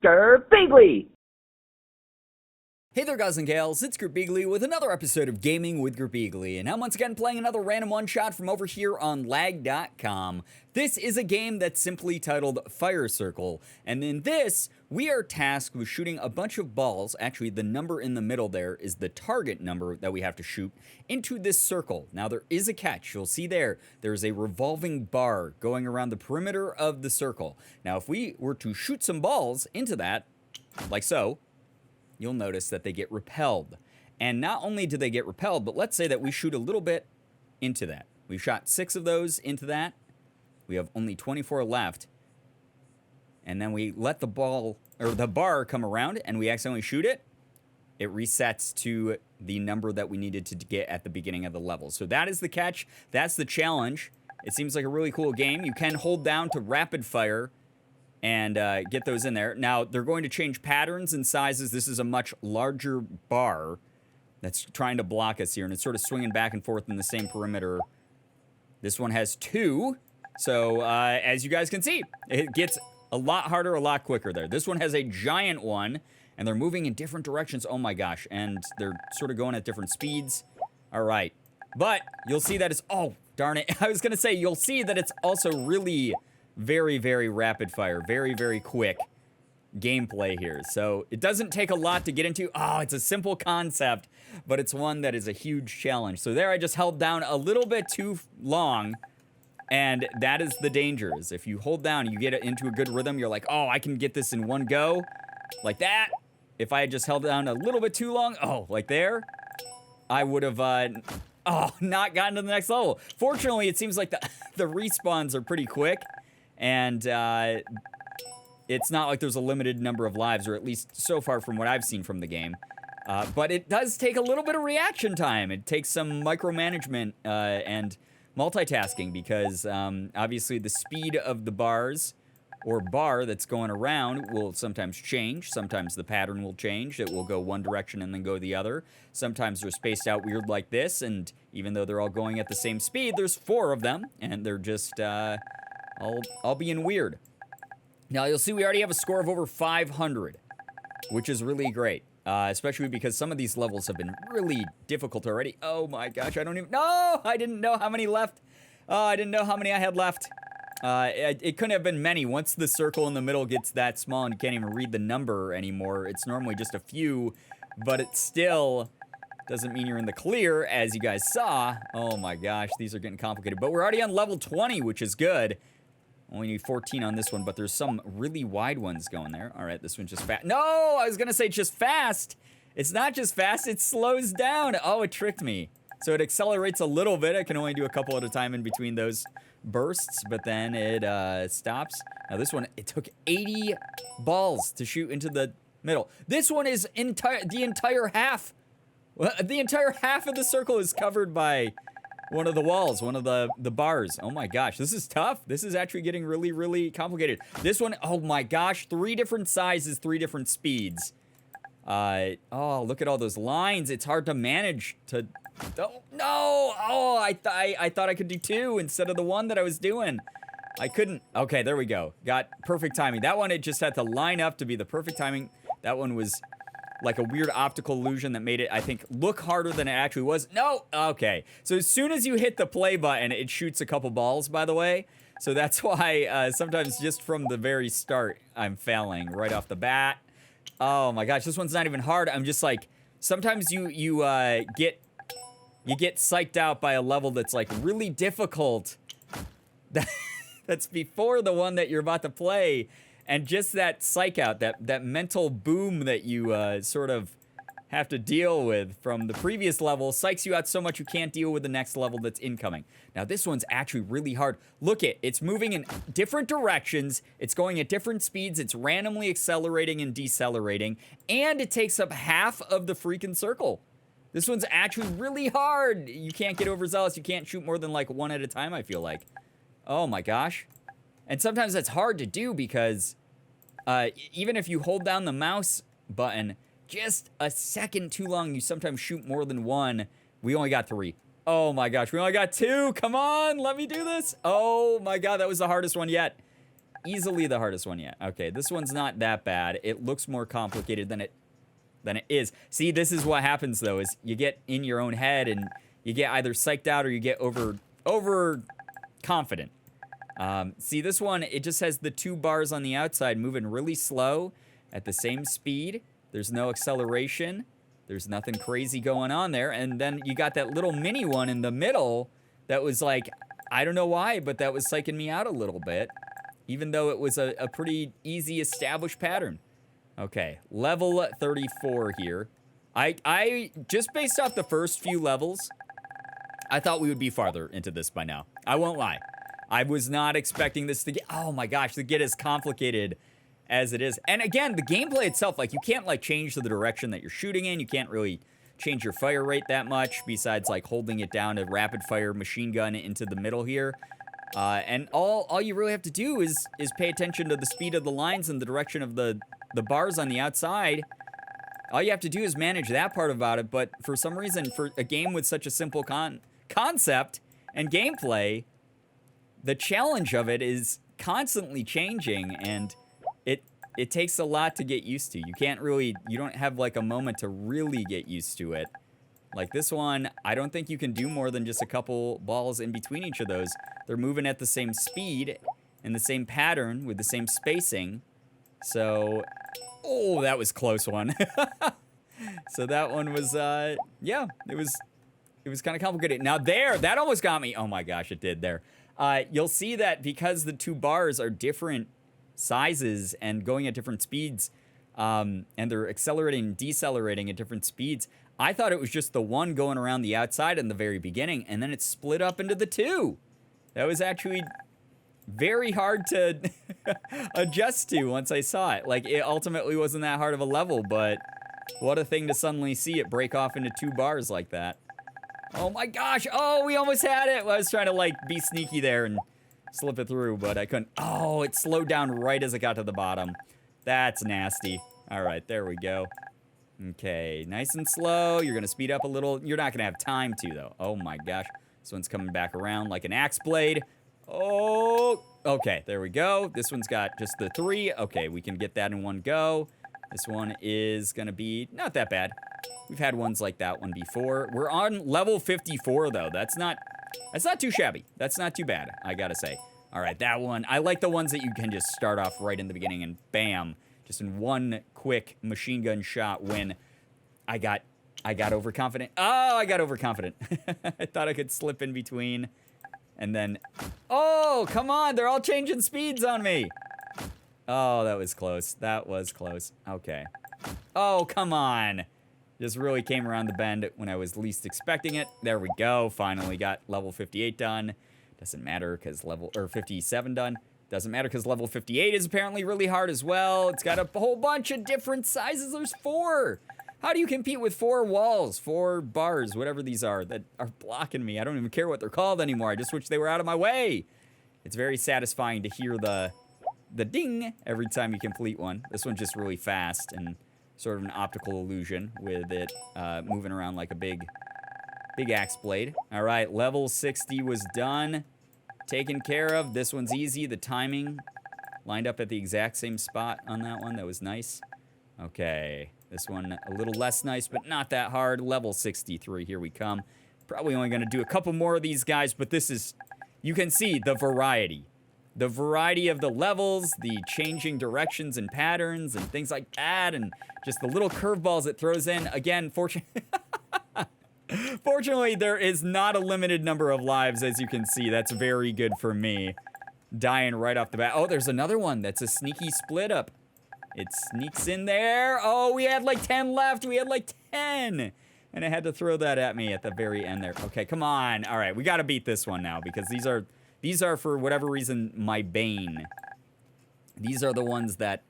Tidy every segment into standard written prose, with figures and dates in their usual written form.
Gerbeegly! Hey there guys and gals, it's Gerbeegly with another episode of Gaming with Gerbeegly, and I'm once again playing another random one-shot from over here on lag.com. This is a game that's simply titled Fire Circle, and in this, we are tasked with shooting a bunch of balls. Actually, the number in the middle there is the target number that we have to shoot into this circle. Now, there is a catch. You'll see there's a revolving bar going around the perimeter of the circle. Now, if we were to shoot some balls into that, like so, you'll notice that they get repelled. And not only do they get repelled, but let's say that we shoot a little bit into that. We've shot 6 of those into that. We have only 24 left. And then we let the ball, or the bar, come around and we accidentally shoot it. It resets to the number that we needed to get at the beginning of the level. So that is the catch. That's the challenge. It seems like a really cool game. You can hold down to rapid fire and get those in there. Now, they're going to change patterns and sizes. This is a much larger bar that's trying to block us here, and it's sort of swinging back and forth in the same perimeter. This one has 2, so as you guys can see, it gets a lot harder, a lot quicker there. This one has a giant one, and they're moving in different directions. Oh my gosh, and they're sort of going at different speeds. All right, but you'll see that it's, oh, darn it. I was going to say, you'll see that it's also really very, very rapid fire, very, very quick gameplay here. So it doesn't take a lot to get into. Oh, it's a simple concept, but it's one that is a huge challenge. So there I just held down a little bit too long, and that is the danger. Is if you hold down and you get it into a good rhythm, you're like, oh, I can get this in one go, like that. If I had just held down a little bit too long, oh, like there, I would have, not gotten to the next level. Fortunately, it seems like the respawns are pretty quick. And it's not like there's a limited number of lives, or at least so far from what I've seen from the game. But it does take a little bit of reaction time. It takes some micromanagement and multitasking because obviously the speed of the bars or bar that's going around will sometimes change. Sometimes the pattern will change. It will go one direction and then go the other. Sometimes they're spaced out weird like this, and even though they're all going at the same speed, there's 4 of them, and they're just all being weird. Now, you'll see we already have a score of over 500, which is really great, especially because some of these levels have been really difficult already. Oh my gosh, I didn't know how many left. I didn't know how many I had left. It couldn't have been many. Once the circle in the middle gets that small and you can't even read the number anymore, it's normally just a few, but it still doesn't mean you're in the clear, as you guys saw. Oh my gosh, these are getting complicated. But we're already on level 20, which is good. Only need 14 on this one, but there's some really wide ones going there. All right, this one's just fast. No, I was going to say just fast. It's not just fast, it slows down. Oh, it tricked me. So it accelerates a little bit. I can only do a couple at a time in between those bursts, but then it stops. Now this one, it took 80 balls to shoot into the middle. This one is the entire half. The entire half of the circle is covered by one of the walls, one of the bars. Oh my gosh, this is tough. This is actually getting really, really complicated. This one, oh my gosh, 3 different sizes, 3 different speeds. Oh, look at all those lines. It's hard to manage to, oh, no. Oh, I thought I could do 2 instead of the 1 that I was doing. I couldn't. Okay, there we go. Got perfect timing. That one, it just had to line up to be the perfect timing. That one was like a weird optical illusion that made it, I think, look harder than it actually was. No! Okay. So as soon as you hit the play button, it shoots a couple balls, by the way. So that's why sometimes just from the very start, I'm failing right off the bat. Oh my gosh, this one's not even hard. I'm just like, sometimes you get psyched out by a level that's like really difficult. That's before the one that you're about to play. And just that psych out, that mental boom that you sort of have to deal with from the previous level psychs you out so much you can't deal with the next level that's incoming. Now this one's actually really hard. Look it's moving in different directions. It's going at different speeds. It's randomly accelerating and decelerating. And it takes up half of the freaking circle. This one's actually really hard. You can't get overzealous. You can't shoot more than like 1 at a time, I feel like. Oh my gosh. And sometimes that's hard to do because even if you hold down the mouse button just a second too long, you sometimes shoot more than 1. We only got 3. Oh my gosh, we only got 2. Come on, let me do this. Oh my god, that was the hardest one yet. easily the hardest one yet. Okay, this one's not that bad. It looks more complicated than it is. See, this is what happens though, is you get in your own head and you get either psyched out or you get over confident. See, this one, it just has the 2 bars on the outside moving really slow at the same speed. There's no acceleration. There's nothing crazy going on there. And then you got that little mini one in the middle that was like, I don't know why, but that was psyching me out a little bit, even though it was a pretty easy established pattern. Okay, level 34 here. I just based off the first few levels, I thought we would be farther into this by now. I won't lie. I was not expecting this to get, oh my gosh, to get as complicated as it is. And again, the gameplay itself, like, you can't, like, change the direction that you're shooting in. You can't really change your fire rate that much, besides, like, holding it down to rapid fire machine gun into the middle here. And all you really have to do is pay attention to the speed of the lines and the direction of the bars on the outside. All you have to do is manage that part about it, but for some reason, for a game with such a simple concept and gameplay, the challenge of it is constantly changing, and it takes a lot to get used to. You don't have like a moment to really get used to it. Like this one, I don't think you can do more than just a couple balls in between each of those. They're moving at the same speed and the same pattern with the same spacing. So, oh, that was a close one. So that one was, yeah, it was kind of complicated. Now that almost got me. Oh my gosh, it did there. You'll see that because the 2 bars are different sizes and going at different speeds, and they're accelerating and decelerating at different speeds, I thought it was just the one going around the outside in the very beginning, and then it split up into the 2. That was actually very hard to adjust to once I saw it. Like, it ultimately wasn't that hard of a level, but what a thing to suddenly see it break off into 2 bars like that. Oh my gosh, oh, we almost had it. I was trying to, like, be sneaky there and slip it through, but I couldn't. Oh, it slowed down right as it got to the bottom. That's nasty. All right, there we go. Okay, nice and slow. You're gonna speed up a little. You're not gonna have time to, though. Oh my gosh. This one's coming back around like an axe blade. Oh, okay, there we go. This one's got just the 3. Okay, we can get that in one go. This one is gonna be not that bad. We've had ones like that one before. We're on level 54, though. That's not too shabby. That's not too bad, I gotta say. All right, that one. I like the ones that you can just start off right in the beginning and bam, just in one quick machine gun shot win. I got overconfident. Oh, I got overconfident. I thought I could slip in between. And then, oh, come on. They're all changing speeds on me. Oh, that was close. That was close. Okay. Oh, come on. Just really came around the bend when I was least expecting it. There we go. Finally got level 58 done. Doesn't matter because 57 done. Doesn't matter because level 58 is apparently really hard as well. It's got a whole bunch of different sizes. There's 4. How do you compete with 4 walls, 4 bars, whatever these are that are blocking me? I don't even care what they're called anymore. I just wish they were out of my way. It's very satisfying to hear the ding every time you complete one. This one's just really fast and sort of an optical illusion with it moving around like a big axe blade. All right, level 60 was done. Taken care of. This one's easy. The timing lined up at the exact same spot on that one. That was nice. Okay, this one a little less nice, but not that hard. Level 63, here we come. Probably only going to do a couple more of these guys, but this is, you can see the variety. The variety of the levels, the changing directions and patterns and things like that, and just the little curveballs it throws in. Again, fortunately, there is not a limited number of lives, as you can see. That's very good for me. Dying right off the bat. Oh, there's another one that's a sneaky split up. It sneaks in there. Oh, we had like 10 left. We had like 10. And I had to throw that at me at the very end there. Okay, come on. All right, we got to beat this one now because these are, for whatever reason, my bane. These are the ones that...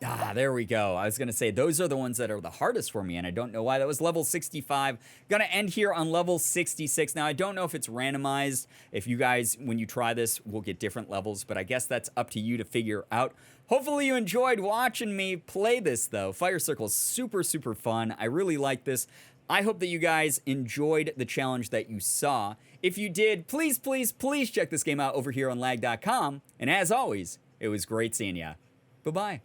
Ah, there we go. I was going to say, those are the ones that are the hardest for me, and I don't know why. That was level 65. Gonna end here on level 66. Now, I don't know if it's randomized. If you guys, when you try this, will get different levels, but I guess that's up to you to figure out. Hopefully you enjoyed watching me play this, though. Fire Circle is super, super fun. I really like this. I hope that you guys enjoyed the challenge that you saw. If you did, please, please, please check this game out over here on lag.com. And as always, it was great seeing ya. Bye-bye.